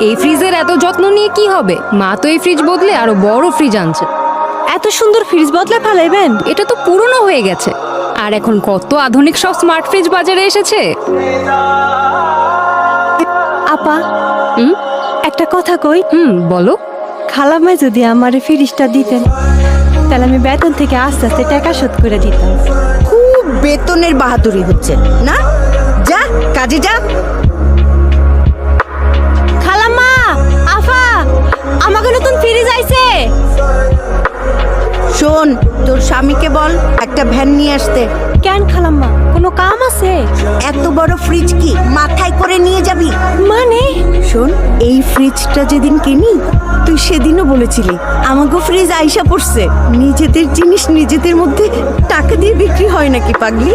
এই ফ্রিজের এত যত্ন নিয়ে কি হবে? মা তো এই ফ্রিজ বদলে আরো বড় ফ্রিজ আনছে। এত সুন্দর ফ্রিজ বদলে ফেলাইবেন? এটা তো পুরনো হয়ে গেছে, আর এখন কত আধুনিক সব স্মার্ট ফ্রিজ বাজারে এসেছে। আপা, হুম একটা কথা কই। বলো। খালাম্মায় যদি আমার ফ্রিজটা দিতেন, তাহলে আমি বেতন থেকে আস্তে আস্তে টাকা শোধ করে দিতাম। খুব বেতনের বাহাদুরি হচ্ছে না? যা কাজে যা। খালাম্মা, আফা, আমাকে নতুন ফ্রিজ আইছে। শোন, তোর স্বামীকে বল একটা ভ্যান নিয়ে আসতে। কেন খালাম্মা, কোনো কাম আছে? এত বড় ফ্রিজ কি মাথায় করে নিয়ে যাবি? মানে? শোন, এই ফ্রিজটা যেদিন কিনি তুই সেদিনও বলেছিলি আমাকে ফ্রিজ আইসা পড়ছে। নিজেদের জিনিস নিজেদের মধ্যে টাকা দিয়ে বিক্রি হয় নাকি পাগলি?